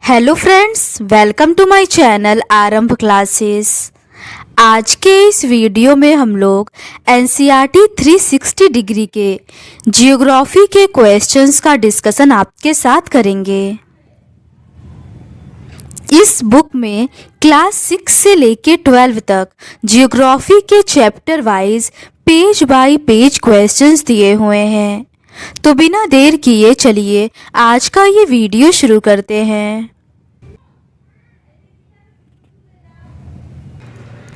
Hello friends, welcome to my channel Aarambh classes. आज के इस वीडियो में हम लोग एनसीईआरटी 360 डिग्री के जियोग्राफी के क्वेश्चंस का डिस्कशन आपके साथ करेंगे। इस बुक में क्लास 6 से लेके 12 तक जियोग्राफी के chapter wise page bye page questions दिए हुए हैं। तो बिना देर किए चलिए आज का ये वीडियो शुरू करते हैं।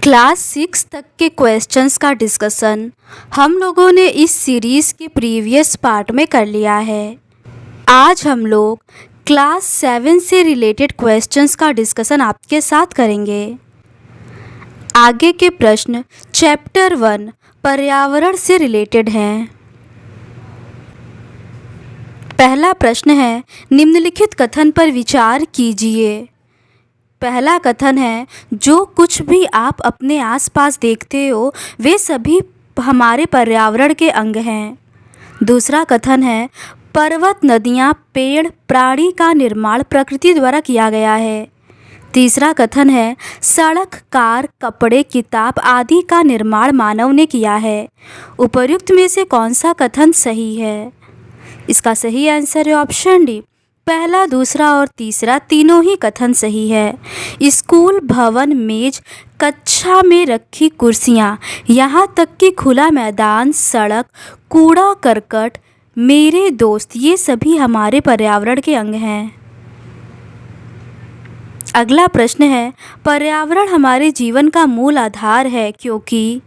क्लास 6 तक के क्वेश्चंस का डिस्कशन हम लोगों ने इस सीरीज़ के प्रीवियस पार्ट में कर लिया है। आज हम लोग क्लास 7 से रिलेटेड क्वेश्चंस का डिस्कशन आपके साथ करेंगे। आगे के प्रश्न चैप्टर 1 पर्यावरण से रिलेटेड हैं। पहला प्रश्न है, निम्नलिखित कथन पर विचार कीजिए। पहला कथन है, जो कुछ भी आप अपने आसपास देखते हो वे सभी हमारे पर्यावरण के अंग हैं। दूसरा कथन है, पर्वत, नदियाँ, पेड़, प्राणी का निर्माण प्रकृति द्वारा किया गया है। तीसरा कथन है, सड़क, कार, कपड़े, किताब आदि का निर्माण मानव ने किया है। उपर्युक्त में से कौन सा कथन सही है? इसका सही आंसर है ऑप्शन डी। पहला, दूसरा और तीसरा तीनों ही कथन सही है। स्कूल, भवन, मेज, कक्षा में रखी कुर्सियाँ, यहाँ तक कि खुला मैदान, सड़क, कूड़ा करकट, मेरे दोस्त, ये सभी हमारे पर्यावरण के अंग हैं। अगला प्रश्न है, पर्यावरण हमारे जीवन का मूल आधार है क्योंकि।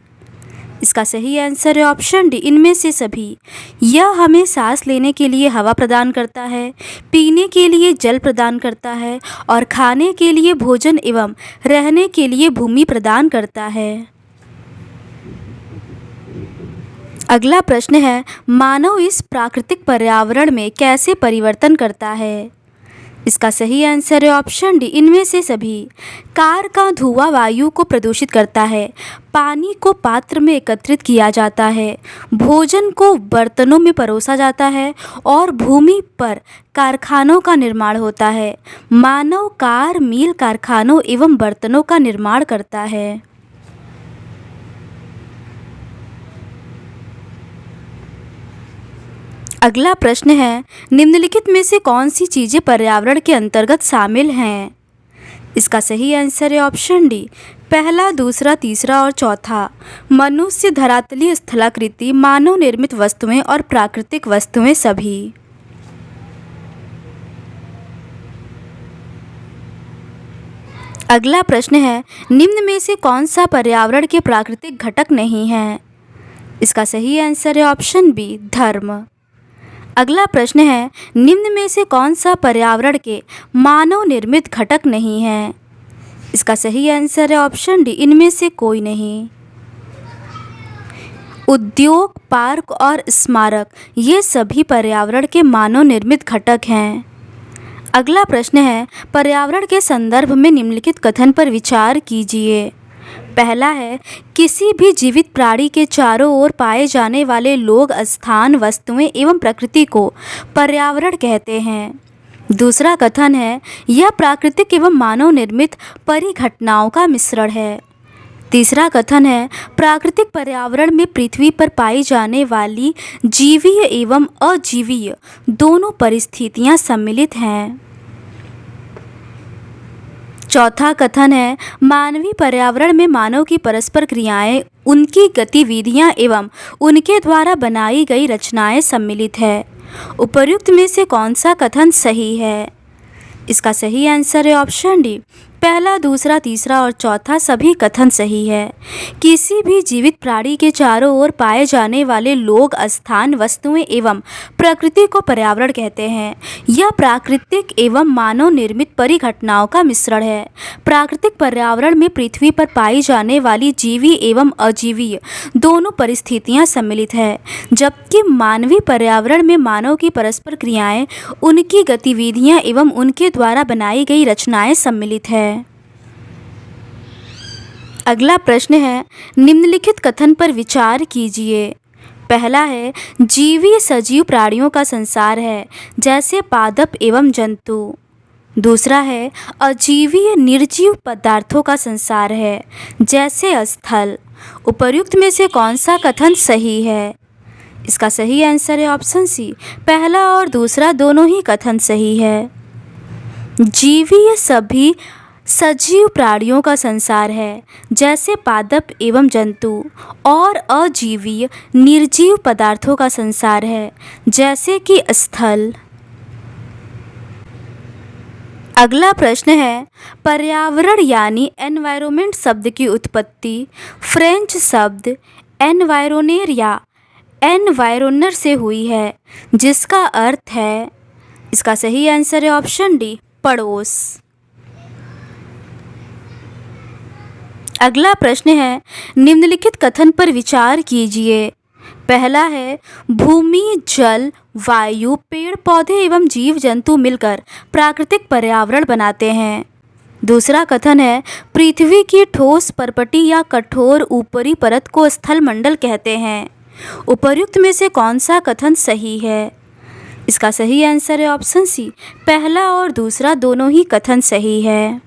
इसका सही आंसर है ऑप्शन डी, इनमें से सभी। यह हमें सांस लेने के लिए हवा प्रदान करता है, पीने के लिए जल प्रदान करता है और खाने के लिए भोजन एवं रहने के लिए भूमि प्रदान करता है। अगला प्रश्न है, मानव इस प्राकृतिक पर्यावरण में कैसे परिवर्तन करता है? इसका सही आंसर है ऑप्शन डी, इनमें से सभी। कार का धुआं वायु को प्रदूषित करता है, पानी को पात्र में एकत्रित किया जाता है, भोजन को बर्तनों में परोसा जाता है और भूमि पर कारखानों का निर्माण होता है। मानव कार, मील, कारखानों एवं बर्तनों का निर्माण करता है। अगला प्रश्न है, निम्नलिखित में से कौन सी चीज़ें पर्यावरण के अंतर्गत शामिल हैं? इसका सही आंसर है ऑप्शन डी। पहला, दूसरा, तीसरा और चौथा। मनुष्य, धरातलीय स्थलाकृति, मानव निर्मित वस्तुएं और प्राकृतिक वस्तुएं सभी। अगला प्रश्न है, निम्न में से कौन सा पर्यावरण के प्राकृतिक घटक नहीं है? इसका सही आंसर है ऑप्शन बी, धर्म। अगला प्रश्न है, निम्न में से कौन सा पर्यावरण के मानव निर्मित घटक नहीं है? इसका सही आंसर है ऑप्शन डी, इनमें से कोई नहीं। उद्योग, पार्क और स्मारक, ये सभी पर्यावरण के मानव निर्मित घटक हैं। अगला प्रश्न है, पर्यावरण के संदर्भ में निम्नलिखित कथन पर विचार कीजिए। पहला है, किसी भी जीवित प्राणी के चारों ओर पाए जाने वाले लोग, स्थान, वस्तुएं एवं प्रकृति को पर्यावरण कहते हैं। दूसरा कथन है, यह प्राकृतिक एवं मानव निर्मित परिघटनाओं का मिश्रण है। तीसरा कथन है, प्राकृतिक पर्यावरण में पृथ्वी पर पाई जाने वाली जीवीय एवं अजीवीय दोनों परिस्थितियां सम्मिलित हैं। चौथा कथन है, मानवीय पर्यावरण में मानव की परस्पर क्रियाएं, उनकी गतिविधियां एवं उनके द्वारा बनाई गई रचनाएं सम्मिलित है। उपर्युक्त में से कौन सा कथन सही है? इसका सही आंसर है ऑप्शन डी। पहला, दूसरा, तीसरा और चौथा सभी कथन सही है। किसी भी जीवित प्राणी के चारों ओर पाए जाने वाले लोग, स्थान, वस्तुएं एवं प्रकृति को पर्यावरण कहते हैं। यह प्राकृतिक एवं मानव निर्मित परिघटनाओं का मिश्रण है। प्राकृतिक पर्यावरण में पृथ्वी पर पाई जाने वाली जीवीय एवं अजीवीय दोनों परिस्थितियां सम्मिलित है, जबकि मानवीय पर्यावरण में मानव की परस्पर क्रियाएं, उनकी गतिविधियां एवं उनके द्वारा बनाई गई रचनाएं सम्मिलित है। अगला प्रश्न है, निम्नलिखित कथन पर विचार कीजिए। पहला है, जीवी सजीव प्राणियों का संसार है, जैसे पादप एवं जंतु। दूसरा है अजीवीय निर्जीव पदार्थों का संसार है, जैसे स्थल। उपर्युक्त में से कौन सा कथन सही है? इसका सही आंसर है ऑप्शन सी, पहला और दूसरा दोनों ही कथन सही है। जीवीय सभी सजीव प्राणियों का संसार है, जैसे पादप एवं जंतु, और अजीवीय निर्जीव पदार्थों का संसार है, जैसे कि स्थल। अगला प्रश्न है, पर्यावरण यानी एनवायरनमेंट शब्द की उत्पत्ति फ्रेंच शब्द एनवायरोनेर या एनवायरोनर से हुई है, जिसका अर्थ है, इसका सही आंसर है ऑप्शन डी, पड़ोस। अगला प्रश्न है, निम्नलिखित कथन पर विचार कीजिए। पहला है, भूमि, जल, वायु, पेड़ पौधे एवं जीव जंतु मिलकर प्राकृतिक पर्यावरण बनाते हैं। दूसरा कथन है, पृथ्वी की ठोस परपटी या कठोर ऊपरी परत को स्थलमंडल कहते हैं। उपर्युक्त में से कौन सा कथन सही है? इसका सही आंसर है ऑप्शन सी, पहला और दूसरा दोनों ही कथन सही है।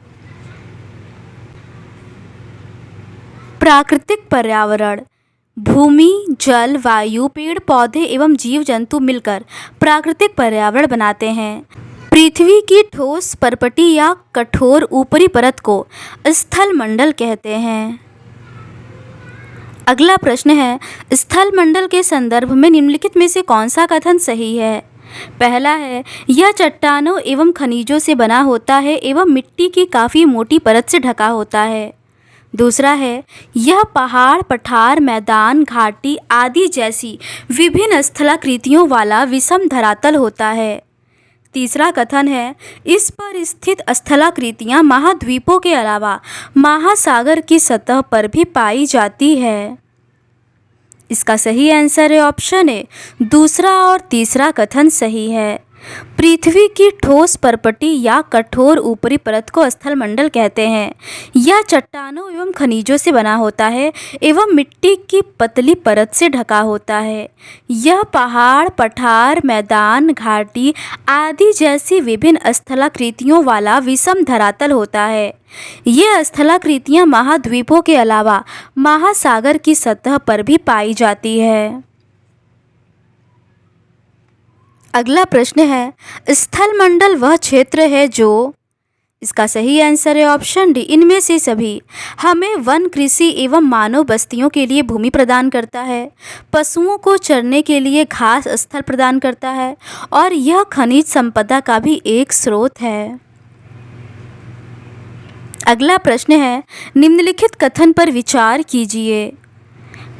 प्राकृतिक पर्यावरण, भूमि, जल, वायु, पेड़ पौधे एवं जीव जंतु मिलकर प्राकृतिक पर्यावरण बनाते हैं। पृथ्वी की ठोस परपटी या कठोर ऊपरी परत को स्थलमंडल कहते हैं। अगला प्रश्न है, स्थलमंडल के संदर्भ में निम्नलिखित में से कौन सा कथन सही है? पहला है, यह चट्टानों एवं खनिजों से बना होता है एवं मिट्टी की काफ़ी मोटी परत से ढका होता है। दूसरा है, यह पहाड़, पठार, मैदान, घाटी आदि जैसी विभिन्न स्थलाकृतियों वाला विषम धरातल होता है। तीसरा कथन है, इस पर स्थित स्थलाकृतियाँ महाद्वीपों के अलावा महासागर की सतह पर भी पाई जाती है। इसका सही आंसर है ऑप्शन ए, दूसरा और तीसरा कथन सही है। पृथ्वी की ठोस परपटी या कठोर ऊपरी परत को स्थलमंडल कहते हैं। यह चट्टानों एवं खनिजों से बना होता है एवं मिट्टी की पतली परत से ढका होता है। यह पहाड़, पठार, मैदान, घाटी आदि जैसी विभिन्न स्थलाकृतियों वाला विषम धरातल होता है। ये स्थलाकृतियाँ महाद्वीपों के अलावा महासागर की सतह पर भी पाई जाती है। अगला प्रश्न है, स्थलमंडल वह क्षेत्र है जो, इसका सही आंसर है ऑप्शन डी, इनमें से सभी। हमें वन, कृषि एवं मानव बस्तियों के लिए भूमि प्रदान करता है, पशुओं को चरने के लिए घास स्थल प्रदान करता है और यह खनिज संपदा का भी एक स्रोत है। अगला प्रश्न है, निम्नलिखित कथन पर विचार कीजिए।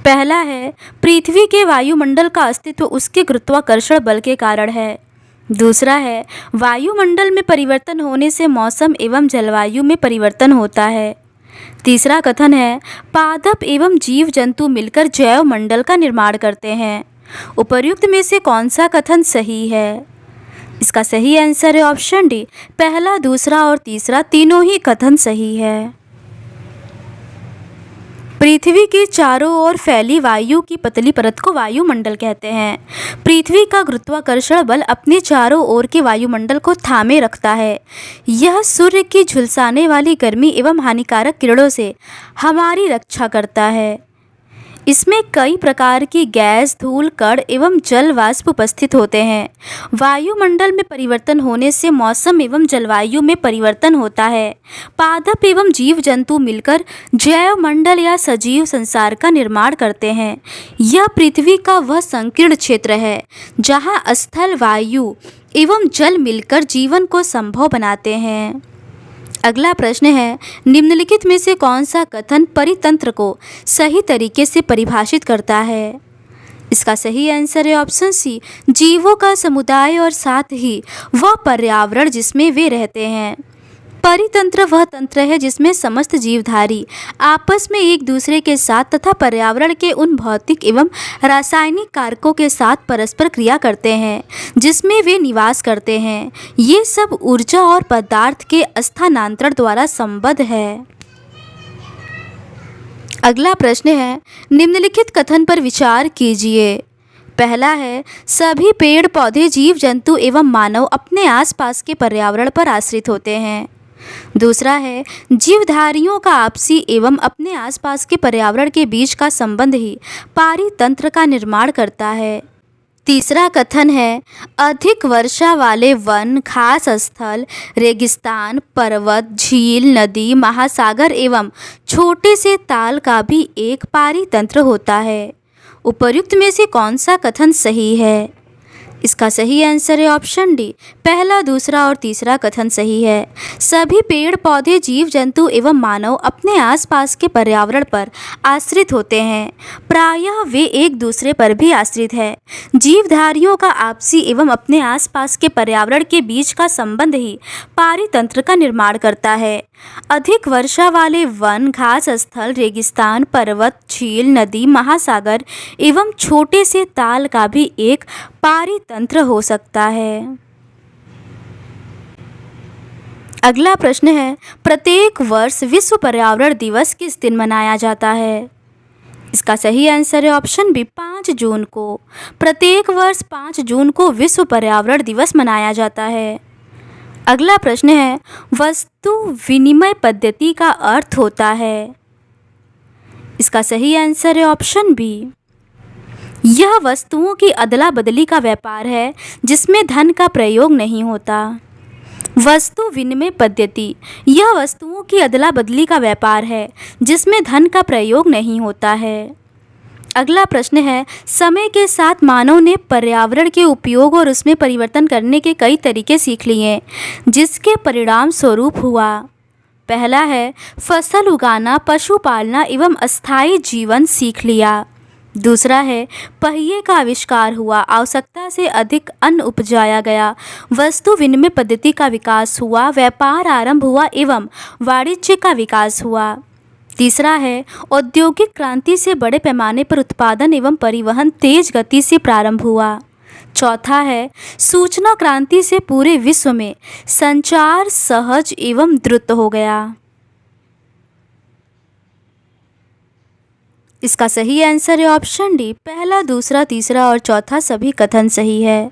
पहला है, पृथ्वी के वायुमंडल का अस्तित्व उसके गुरुत्वाकर्षण बल के कारण है। दूसरा है, वायुमंडल में परिवर्तन होने से मौसम एवं जलवायु में परिवर्तन होता है। तीसरा कथन है, पादप एवं जीव जंतु मिलकर जैव मंडल का निर्माण करते हैं। उपर्युक्त में से कौन सा कथन सही है? इसका सही आंसर है ऑप्शन डी, पहला, दूसरा और तीसरा तीनों ही कथन सही है। पृथ्वी के चारों ओर फैली वायु की पतली परत को वायुमंडल कहते हैं। पृथ्वी का गुरुत्वाकर्षण बल अपने चारों ओर के वायुमंडल को थामे रखता है। यह सूर्य की झुलसाने वाली गर्मी एवं हानिकारक किरणों से हमारी रक्षा करता है। इसमें कई प्रकार की गैस, धूल, कण एवं जल वाष्प उपस्थित होते हैं। वायुमंडल में परिवर्तन होने से मौसम एवं जलवायु में परिवर्तन होता है। पादप एवं जीव जंतु मिलकर जैव मंडल या सजीव संसार का निर्माण करते हैं। यह पृथ्वी का वह संकीर्ण क्षेत्र है जहाँ स्थल, वायु एवं जल मिलकर जीवन को संभव बनाते हैं। अगला प्रश्न है, निम्नलिखित में से कौन सा कथन परितंत्र को सही तरीके से परिभाषित करता है? इसका सही आंसर है ऑप्शन सी, जीवों का समुदाय और साथ ही वह पर्यावरण जिसमें वे रहते हैं। परितंत्र वह तंत्र है जिसमें समस्त जीवधारी आपस में एक दूसरे के साथ तथा पर्यावरण के उन भौतिक एवं रासायनिक कारकों के साथ परस्पर क्रिया करते हैं जिसमें वे निवास करते हैं। ये सब ऊर्जा और पदार्थ के स्थानांतरण द्वारा संबद्ध है। अगला प्रश्न है, निम्नलिखित कथन पर विचार कीजिए। पहला है सभी पेड़ पौधे जीव जंतु एवं मानव अपने आसपास के पर्यावरण पर आश्रित होते हैं। दूसरा है जीवधारियों का आपसी एवं अपने आसपास के पर्यावरण के बीच का संबंध ही पारितंत्र का निर्माण करता है। तीसरा कथन है अधिक वर्षा वाले वन, खास स्थल, रेगिस्तान, पर्वत, झील, नदी, महासागर एवं छोटे से ताल का भी एक पारितंत्र होता है। उपर्युक्त में से कौन सा कथन सही है? इसका सही आंसर है ऑप्शन डी, पहला, दूसरा और तीसरा कथन सही है। सभी पेड़ पौधे जीव जंतु एवं मानव अपने आसपास के पर्यावरण पर आश्रित होते हैं। प्रायः वे एक दूसरे पर भी आश्रित है। जीवधारियों का आपसी एवं अपने आसपास के पर्यावरण के बीच का संबंध ही पारितंत्र का निर्माण करता है। अधिक वर्षा वाले वन, घास स्थल, रेगिस्तान, पर्वत, झील, नदी, महासागर एवं छोटे से ताल का भी एक पारितंत्र हो सकता है। अगला प्रश्न है प्रत्येक वर्ष विश्व पर्यावरण दिवस किस दिन मनाया जाता है? इसका सही आंसर है ऑप्शन बी, 5 जून को। प्रत्येक वर्ष 5 जून को विश्व पर्यावरण दिवस मनाया जाता है। अगला प्रश्न है वस्तु विनिमय पद्धति का अर्थ होता है। इसका सही आंसर है ऑप्शन बी, यह वस्तुओं की अदला बदली का व्यापार है जिसमें धन का प्रयोग नहीं होता। वस्तु विनिमय पद्धति यह वस्तुओं की अदला बदली का व्यापार है जिसमें धन का प्रयोग नहीं होता है। अगला प्रश्न है समय के साथ मानव ने पर्यावरण के उपयोग और उसमें परिवर्तन करने के कई तरीके सीख लिए जिसके परिणाम स्वरूप हुआ। पहला है फसल उगाना, पशु पालना एवं अस्थायी जीवन सीख लिया। दूसरा है पहिए का आविष्कार हुआ, आवश्यकता से अधिक अन्न उपजाया गया, वस्तु विनिमय पद्धति का विकास हुआ, व्यापार आरंभ हुआ एवं वाणिज्य का विकास हुआ। तीसरा है औद्योगिक क्रांति से बड़े पैमाने पर उत्पादन एवं परिवहन तेज गति से प्रारंभ हुआ। चौथा है सूचना क्रांति से पूरे विश्व में संचार सहज एवं द्रुत हो गया। इसका सही आंसर है ऑप्शन डी, पहला, दूसरा, तीसरा और चौथा सभी कथन सही है।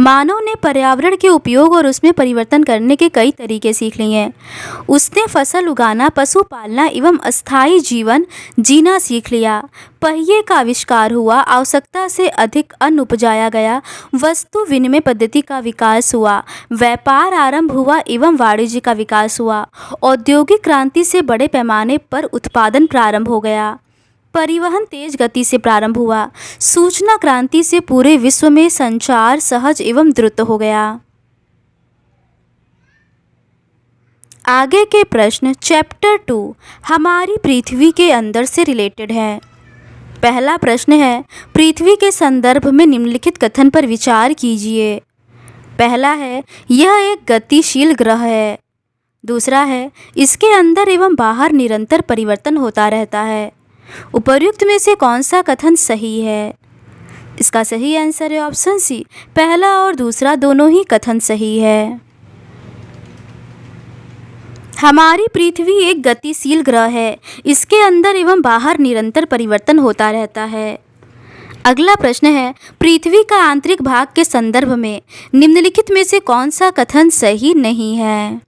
मानव ने पर्यावरण के उपयोग और उसमें परिवर्तन करने के कई तरीके सीख लिए हैं। उसने फसल उगाना, पशु पालना एवं अस्थायी जीवन जीना सीख लिया। पहिए का आविष्कार हुआ, आवश्यकता से अधिक अन्न उपजाया गया, वस्तु विनिमय पद्धति का विकास हुआ, व्यापार आरंभ हुआ एवं वाणिज्य का विकास हुआ, औद्योगिक क्रांति से बड़े पैमाने पर उत्पादन प्रारंभ हो गया, परिवहन तेज गति से प्रारंभ हुआ, सूचना क्रांति से पूरे विश्व में संचार सहज एवं द्रुत हो गया। आगे के प्रश्न चैप्टर 2 हमारी पृथ्वी के अंदर से रिलेटेड है। पहला प्रश्न है पृथ्वी के संदर्भ में निम्नलिखित कथन पर विचार कीजिए। पहला है यह एक गतिशील ग्रह है। दूसरा है इसके अंदर एवं बाहर निरंतर परिवर्तन होता रहता है। उपर्युक्त में से कौन सा कथन सही है? इसका सही आंसर है ऑप्शन सी, पहला और दूसरा दोनों ही कथन सही है। हमारी पृथ्वी एक गतिशील ग्रह है, इसके अंदर एवं बाहर निरंतर परिवर्तन होता रहता है। अगला प्रश्न है पृथ्वी का आंतरिक भाग के संदर्भ में निम्नलिखित में से कौन सा कथन सही नहीं है?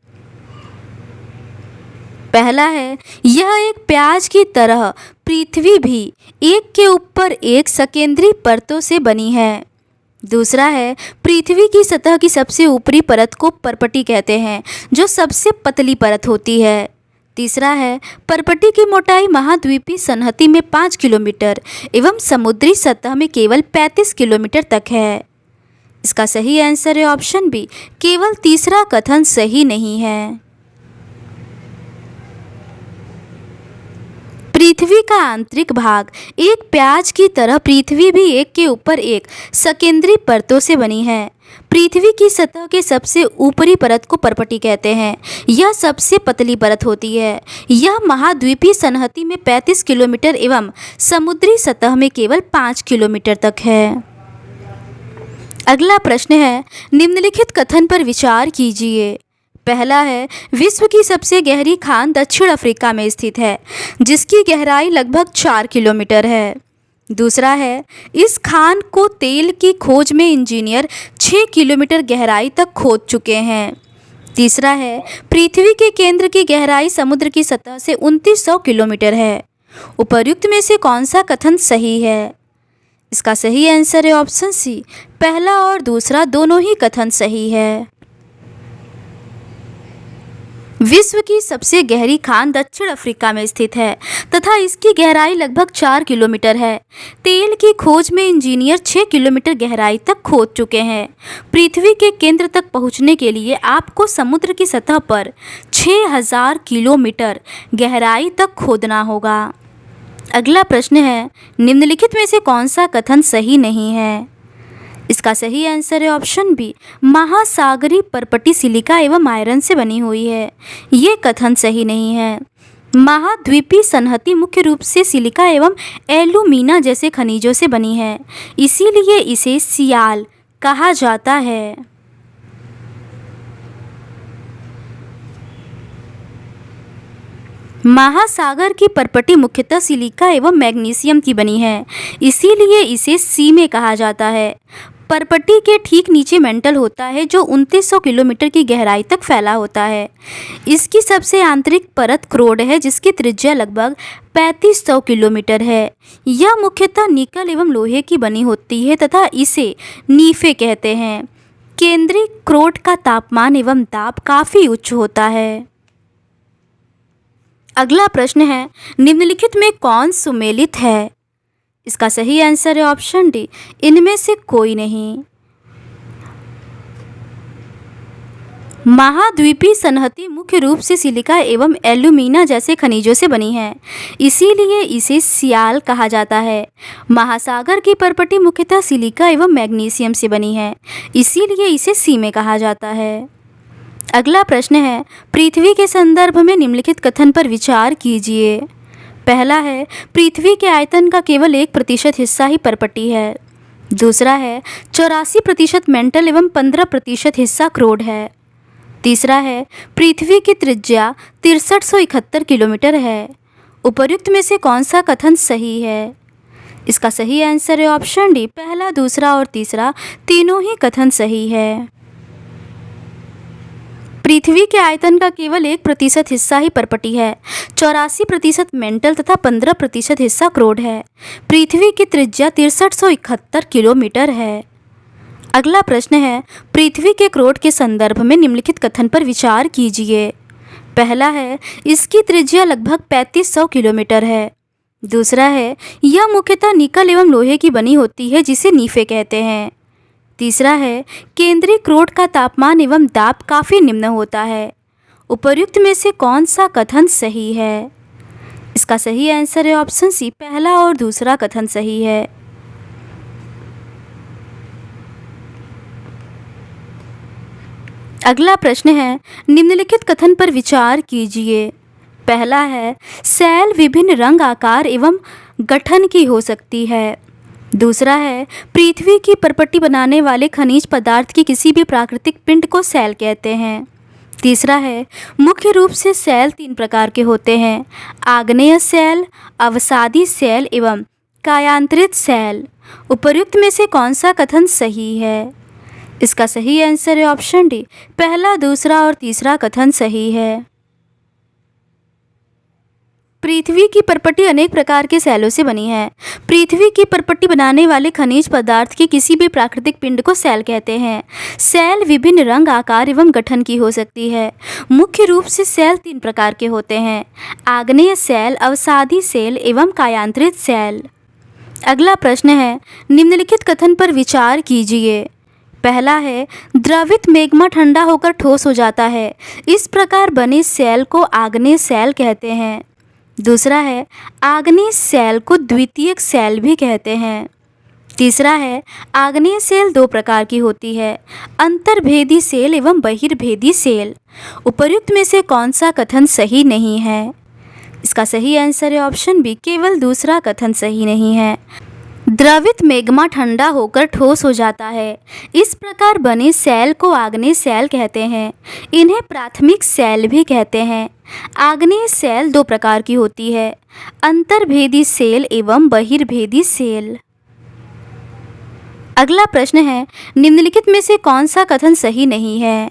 पहला है यह एक प्याज की तरह पृथ्वी भी एक के ऊपर एक सकेंद्रीय परतों से बनी है। दूसरा है पृथ्वी की सतह की सबसे ऊपरी परत को परपटी कहते हैं जो सबसे पतली परत होती है। तीसरा है परपटी की मोटाई महाद्वीपीय सन्हति में 5 किलोमीटर एवं समुद्री सतह में केवल 35 किलोमीटर तक है। इसका सही आंसर है ऑप्शन बी, केवल तीसरा कथन सही नहीं है। पृथ्वी का आंतरिक भाग एक प्याज की तरह पृथ्वी भी एक के ऊपर एक सकेंद्रीय परतों से बनी है। पृथ्वी की सतह के सबसे ऊपरी परत को परपटी कहते हैं। यह सबसे पतली परत होती है। यह महाद्वीपीय सन्हति में 35 किलोमीटर एवं समुद्री सतह में केवल 5 किलोमीटर तक है। अगला प्रश्न है निम्नलिखित कथन पर विचार कीजिए। पहला है विश्व की सबसे गहरी खान दक्षिण अफ्रीका में स्थित है जिसकी गहराई लगभग 4 किलोमीटर है। दूसरा है, इस खान को तेल की खोज में इंजीनियर 6 किलोमीटर गहराई तक खोद चुके हैं। तीसरा है, पृथ्वी के केंद्र की गहराई समुद्र की सतह से 2900 किलोमीटर है। उपर्युक्त में से कौन सा कथन सही है? इसका सही आंसर है ऑप्शन सी, पहला और दूसरा दोनों ही कथन सही है। विश्व की सबसे गहरी खान दक्षिण अफ्रीका में स्थित है तथा इसकी गहराई लगभग 4 किलोमीटर है। तेल की खोज में इंजीनियर 6 किलोमीटर गहराई तक खोद चुके हैं। पृथ्वी के केंद्र तक पहुंचने के लिए आपको समुद्र की सतह पर 6000 किलोमीटर गहराई तक खोदना होगा। अगला प्रश्न है, निम्नलिखित में से कौन सा कथन सही नहीं है? इसका सही आंसर है ऑप्शन बी, महासागरीय पर्पटी सिलिका एवं आयरन से बनी हुई है। ये कथन सही नहीं है। महाद्वीपीय संहति मुख्य रूप से सिलिका एवं एल्यूमिना जैसे खनिजों से बनी है, इसीलिए इसे सियाल कहा जाता है। महासागर की पर्पटी मुख्यतः सिलिका एवं मैग्नीशियम की बनी है, इसीलिए इसे सी में कहा जाता है। पर्पटी के ठीक नीचे मेंटल होता है जो 2900 किलोमीटर की गहराई तक फैला होता है। इसकी सबसे आंतरिक परत क्रोड है जिसकी त्रिज्या लगभग 3500 किलोमीटर है। यह मुख्यतः निकल एवं लोहे की बनी होती है तथा इसे नीफे कहते हैं। केंद्रीय क्रोड का तापमान एवं दाब काफ़ी उच्च होता है। अगला प्रश्न है, निम्नलिखित में कौन सुमेलित है? इसका सही आंसर है ऑप्शन डी, इनमें से कोई नहीं। महाद्वीपीय संहति मुख्य रूप से सिलिका एवं एल्यूमिना जैसे खनिजों से बनी है, इसीलिए इसे सियाल कहा जाता है। महासागर की पर्पटी मुख्यतः सिलिका एवं मैग्नीशियम से बनी है, इसीलिए इसे सी में कहा जाता है। अगला प्रश्न है, पृथ्वी के संदर्भ में निम्नलिखित कथन पर विचार कीजिए। पहला है, पृथ्वी के आयतन का केवल 1% हिस्सा ही पर्पटी है। दूसरा है, 84% मेंटल एवं 15% हिस्सा क्रोड है। तीसरा है, पृथ्वी की त्रिज्या 6371 किलोमीटर है। उपर्युक्त में से कौन सा कथन सही है? इसका सही आंसर है ऑप्शन डी, पहला, दूसरा और तीसरा तीनों ही कथन सही है। पृथ्वी के आयतन का केवल 1% हिस्सा ही पर्पटी है। 84% मेंटल तथा 15% हिस्सा क्रोड है। पृथ्वी की त्रिज्या 6371 किलोमीटर है। अगला प्रश्न है, पृथ्वी के क्रोड के संदर्भ में निम्नलिखित कथन पर विचार कीजिए। पहला है, इसकी त्रिज्या लगभग 3500 किलोमीटर है। दूसरा है, यह मुख्यतः निकल एवं लोहे की बनी होती है जिसे नीफे कहते हैं। तीसरा है, केंद्रीय क्रोड का तापमान एवं दाब काफ़ी निम्न होता है। उपर्युक्त में से कौन सा कथन सही है? इसका सही आंसर है ऑप्शन सी, पहला और दूसरा कथन सही है। अगला प्रश्न है, निम्नलिखित कथन पर विचार कीजिए। पहला है, सेल विभिन्न रंग, आकार एवं गठन की हो सकती है। दूसरा है, पृथ्वी की पर्पटी बनाने वाले खनिज पदार्थ की किसी भी प्राकृतिक पिंड को सेल कहते हैं। तीसरा है, मुख्य रूप से सेल 3 प्रकार के होते हैं, आग्नेय सेल, अवसादी सेल एवं कायांतरित सेल। उपर्युक्त में से कौन सा कथन सही है? इसका सही आंसर है ऑप्शन डी, पहला, दूसरा और तीसरा कथन सही है। पृथ्वी की पर्पटी अनेक प्रकार के सेलों से बनी है। पृथ्वी की पर्पटी बनाने वाले खनिज पदार्थ के किसी भी प्राकृतिक पिंड को सेल कहते हैं। सेल विभिन्न रंग, आकार एवं गठन की हो सकती है। मुख्य रूप से सेल 3 प्रकार के होते हैं, आग्नेय सेल, अवसादी सेल एवं कायांतरित सेल। अगला प्रश्न है, निम्नलिखित कथन पर विचार कीजिए। पहला है, द्रवित मैग्मा ठंडा होकर ठोस हो जाता है, इस प्रकार बने सेल को आग्नेय सेल कहते हैं। दूसरा है, आग्नेय सेल को द्वितीयक सेल भी कहते हैं। तीसरा है, आग्नेय सेल 2 प्रकार की होती है, अंतर्भेदी सेल एवं बहिर्भेदी सेल। उपर्युक्त में से कौन सा कथन सही नहीं है? इसका सही आंसर है ऑप्शन बी, केवल दूसरा कथन सही नहीं है। द्रवित मैग्मा ठंडा होकर ठोस हो जाता है, इस प्रकार बने सेल को आग्नेय सेल कहते हैं। इन्हें प्राथमिक सेल भी कहते हैं। आग्नेय सेल दो प्रकार की होती है, अंतर्भेदी सेल एवं बहिर्भेदी सेल। अगला प्रश्न है, निम्नलिखित में से कौन सा कथन सही नहीं है?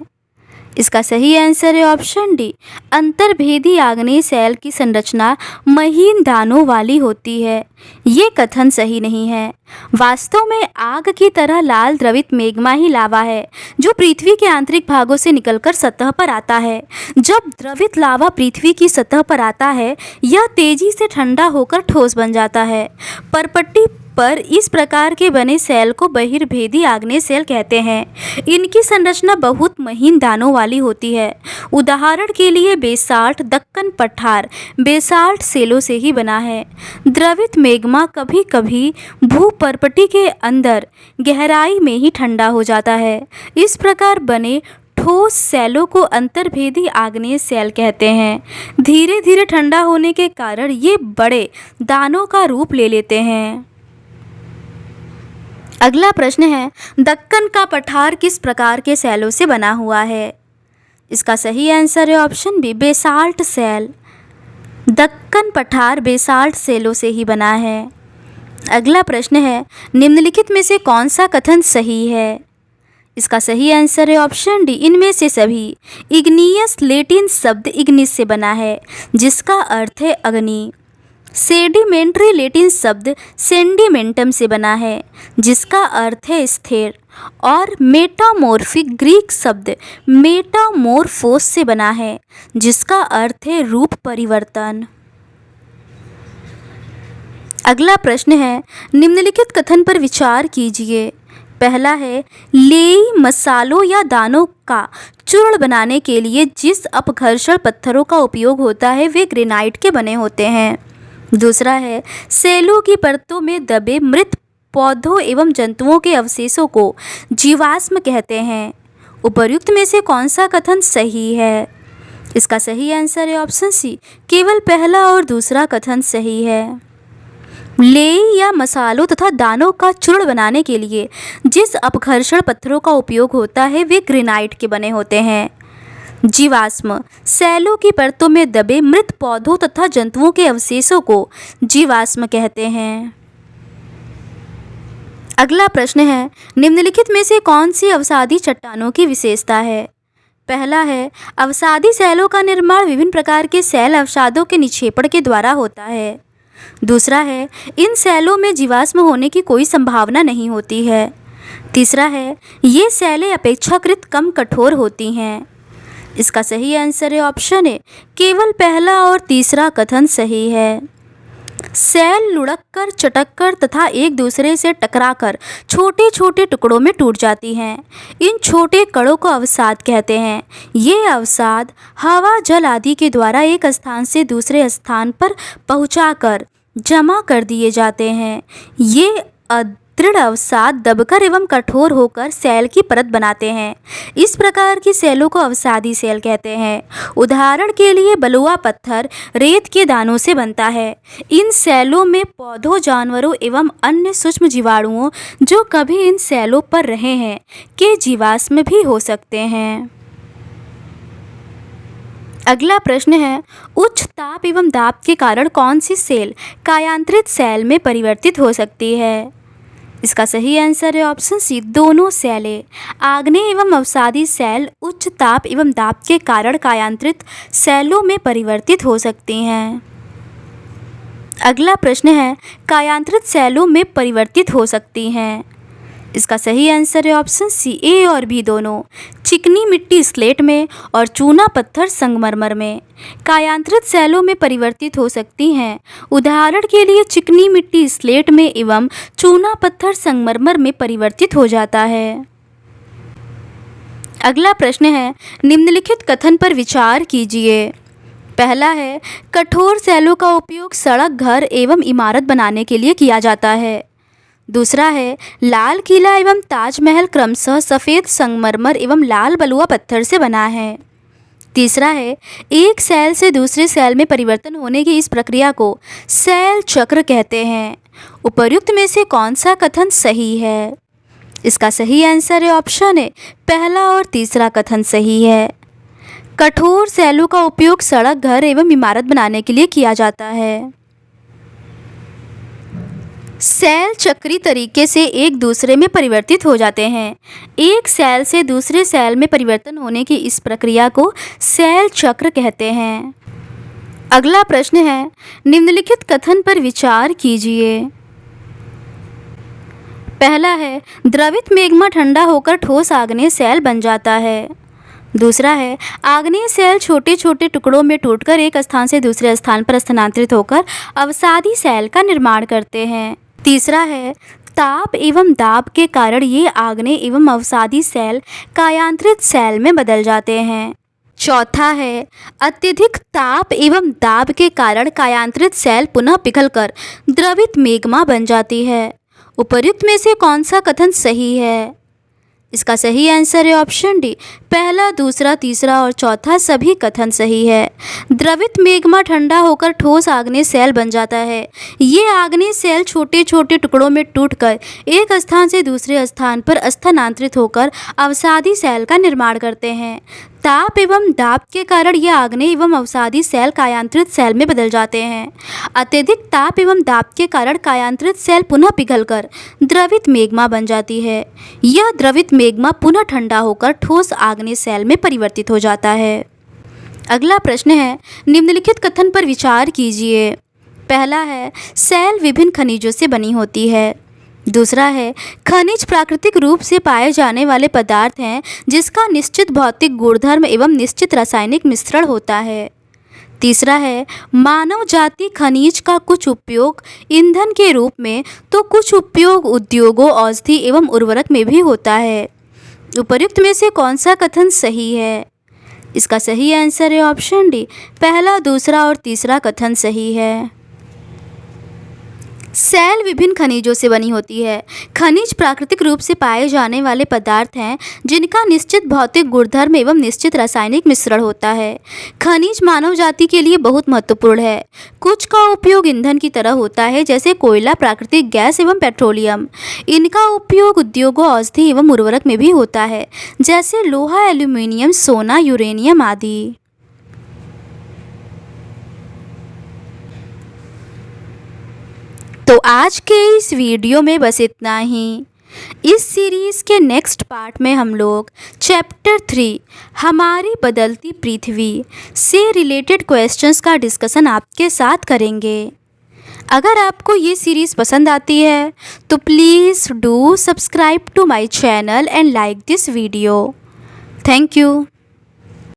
इसका सही आंसर है ऑप्शन डी, अंतर्भेदी आग्नेय सेल की संरचना महीन दानों वाली होती है। ये कथन सही नहीं है। वास्तव में आग की तरह लाल द्रवित मैग्मा ही लावा है जो पृथ्वी के आंतरिक भागों से निकलकर सतह पर आता है। जब द्रवित लावा पृथ्वी की सतह पर आता है, यह तेजी से ठंडा होकर ठोस बन जाता है। परपट्टी पर इस प्रकार के बने सेल को बहिर्भेदी आग्नेय सेल कहते हैं। इनकी संरचना बहुत महीन दानों वाली होती है। उदाहरण के लिए बेसाल्ट दक्कन पठार बेसाल्ट सेलों से ही बना है। द्रवित मैग्मा कभी कभी भूपर्पटी के अंदर गहराई में ही ठंडा हो जाता है। इस प्रकार बने ठोस सेलों को अंतर्भेदी आग्नेय सेल कहते हैं। धीरे धीरे ठंडा होने के कारण ये बड़े दानों का रूप ले लेते हैं। अगला प्रश्न है, दक्कन का पठार किस प्रकार के सेलों से बना हुआ है? इसका सही आंसर है ऑप्शन बी, बेसाल्ट सेल। दक्कन पठार बेसाल्ट सेलों से ही बना है। अगला प्रश्न है, निम्नलिखित में से कौन सा कथन सही है? इसका सही आंसर है ऑप्शन डी, इनमें से सभी। इग्नियस लैटिन शब्द इग्निस से बना है जिसका अर्थ है अग्नि। सेडिमेंट्री लैटिन शब्द सेंडिमेंटम से बना है जिसका अर्थ है स्थिर। और मेटामॉर्फिक ग्रीक शब्द मेटामॉर्फोस से बना है जिसका अर्थ है रूप परिवर्तन। अगला प्रश्न है, निम्नलिखित कथन पर विचार कीजिए। पहला है, लेई मसालों या दानों का चूर्ण बनाने के लिए जिस अपघर्षण पत्थरों का उपयोग होता है वे ग्रेनाइट के बने होते हैं। दूसरा है, सेलों की परतों में दबे मृत पौधों एवं जंतुओं के अवशेषों को जीवाश्म कहते हैं। उपर्युक्त में से कौन सा कथन सही है? इसका सही आंसर है ऑप्शन सी, केवल पहला और दूसरा कथन सही है। लेई या मसालों तथा दानों का चूर्ण बनाने के लिए जिस अपघर्षण पत्थरों का उपयोग होता है वे ग्रेनाइट के बने होते हैं। जीवाश्म सेलों की परतों में दबे मृत पौधों तथा जंतुओं के अवशेषों को जीवाश्म कहते हैं। अगला प्रश्न है, निम्नलिखित में से कौन सी अवसादी चट्टानों की विशेषता है? पहला है, अवसादी सेलों का निर्माण विभिन्न प्रकार के सेल अवसादों के निक्षेपण के द्वारा होता है। दूसरा है, इन सेलों में जीवाश्म होने की कोई संभावना नहीं होती है। तीसरा है, ये सेलें अपेक्षाकृत कम कठोर होती हैं। इसका सही आंसर है ऑप्शन ए, केवल पहला और तीसरा कथन सही है। सेल लुढ़ककर, चटककर तथा एक दूसरे से टकराकर छोटे छोटे टुकड़ों में टूट जाती हैं। इन छोटे कणों को अवसाद कहते हैं। ये अवसाद हवा, जल आदि के द्वारा एक स्थान से दूसरे स्थान पर पहुंचाकर जमा कर दिए जाते हैं। ये दृढ़ अवसाद दबकर एवं कठोर होकर सेल की परत बनाते हैं। इस प्रकार की सेलों को अवसादी सेल कहते हैं। उदाहरण के लिए बलुआ पत्थर रेत के दानों से बनता है। इन सेलों में पौधों, जानवरों एवं अन्य सूक्ष्म जीवाणुओं जो कभी इन सेलों पर रहे हैं के जीवाश्म भी हो सकते हैं। अगला प्रश्न है, उच्च ताप एवं दाब के कारण कौन सी सेल कायांतरित सेल में परिवर्तित हो सकती है? इसका सही आंसर है ऑप्शन सी, दोनों सेलें। आग्नेय एवं अवसादी सेल उच्च ताप एवं दाब के कारण कायांतरित सेलों में परिवर्तित हो सकती हैं। अगला प्रश्न है, कायांतरित सेलों में परिवर्तित हो सकती हैं। इसका सही आंसर है ऑप्शन सी, ए और बी दोनों। चिकनी मिट्टी स्लेट में और चूना पत्थर संगमरमर में कायांतरित सेलों में परिवर्तित हो सकती हैं। उदाहरण के लिए चिकनी मिट्टी स्लेट में एवं चूना पत्थर संगमरमर में परिवर्तित हो जाता है। अगला प्रश्न है, निम्नलिखित कथन पर विचार कीजिए। पहला है, कठोर सेलों का उपयोग सड़क, घर एवं इमारत बनाने के लिए किया जाता है। दूसरा है, लाल किला एवं ताजमहल क्रमशः सफ़ेद संगमरमर एवं लाल बलुआ पत्थर से बना है। तीसरा है, एक सेल से दूसरे सेल में परिवर्तन होने की इस प्रक्रिया को सेल चक्र कहते हैं। उपर्युक्त में से कौन सा कथन सही है? इसका सही आंसर है ऑप्शन ए, पहला और तीसरा कथन सही है। कठोर सेलों का उपयोग सड़क, घर एवं इमारत बनाने के लिए किया जाता है। सेल चक्रीय तरीके से एक दूसरे में परिवर्तित हो जाते हैं। एक सेल से दूसरे सेल में परिवर्तन होने की इस प्रक्रिया को सेल चक्र कहते हैं। अगला प्रश्न है, निम्नलिखित कथन पर विचार कीजिए। पहला है, द्रवित मैग्मा ठंडा होकर ठोस आग्नेय सेल बन जाता है। दूसरा है, आग्नेय सेल छोटे छोटे टुकड़ों में टूटकर एक स्थान से दूसरे स्थान पर स्थानांतरित होकर अवसादी सेल का निर्माण करते हैं। तीसरा है, ताप एवं दाब के कारण ये आग्नेय एवं अवसादी सेल कायांतरित सेल में बदल जाते हैं। चौथा है, अत्यधिक ताप एवं दाब के कारण कायांतरित सेल पुनः पिघलकर द्रवित मैग्मा बन जाती है। उपर्युक्त में से कौन सा कथन सही है? इसका सही आंसर है ऑप्शन डी। पहला, दूसरा, तीसरा और चौथा सभी कथन सही है। द्रवित मैग्मा ठंडा होकर ठोस आग्नेय सेल बन जाता है। ये आग्नेय सेल छोटे छोटे टुकड़ों में टूटकर एक स्थान से दूसरे स्थान पर स्थानांतरित होकर अवसादी सेल का निर्माण करते हैं। ताप एवं दाब के कारण ये आग्नेय एवं अवसादी सेल कायांतरित सेल में बदल जाते हैं। अत्यधिक ताप एवं दाब के कारण कायांतरित सेल पुनः पिघलकर द्रवित मैग्मा बन जाती है। यह द्रवित मैग्मा पुनः ठंडा होकर ठोस आग्नेय सेल में परिवर्तित हो जाता है। अगला प्रश्न है, निम्नलिखित कथन पर विचार कीजिए। पहला है, सेल विभिन्न खनिजों से बनी होती है। दूसरा है, खनिज प्राकृतिक रूप से पाए जाने वाले पदार्थ हैं जिसका निश्चित भौतिक गुणधर्म एवं निश्चित रासायनिक मिश्रण होता है। तीसरा है, मानव जाति खनिज का कुछ उपयोग ईंधन के रूप में तो कुछ उपयोग उद्योगों, औषधि एवं उर्वरक में भी होता है। उपर्युक्त में से कौन सा कथन सही है? इसका सही आंसर है ऑप्शन डी। पहला, दूसरा और तीसरा कथन सही है। सेल विभिन्न खनिजों से बनी होती है। खनिज प्राकृतिक रूप से पाए जाने वाले पदार्थ हैं जिनका निश्चित भौतिक गुणधर्म एवं निश्चित रासायनिक मिश्रण होता है। खनिज मानव जाति के लिए बहुत महत्वपूर्ण है। कुछ का उपयोग ईंधन की तरह होता है, जैसे कोयला, प्राकृतिक गैस एवं पेट्रोलियम। इनका उपयोग उद्योगों, औषधि एवं उर्वरक में भी होता है, जैसे लोहा, एल्यूमीनियम, सोना, यूरेनियम आदि। तो आज के इस वीडियो में बस इतना ही। इस सीरीज़ के नेक्स्ट पार्ट में हम लोग चैप्टर 3 हमारी बदलती पृथ्वी से रिलेटेड क्वेश्चंस का डिस्कशन आपके साथ करेंगे। अगर आपको ये सीरीज़ पसंद आती है तो please do subscribe to my channel and like this video. Thank you.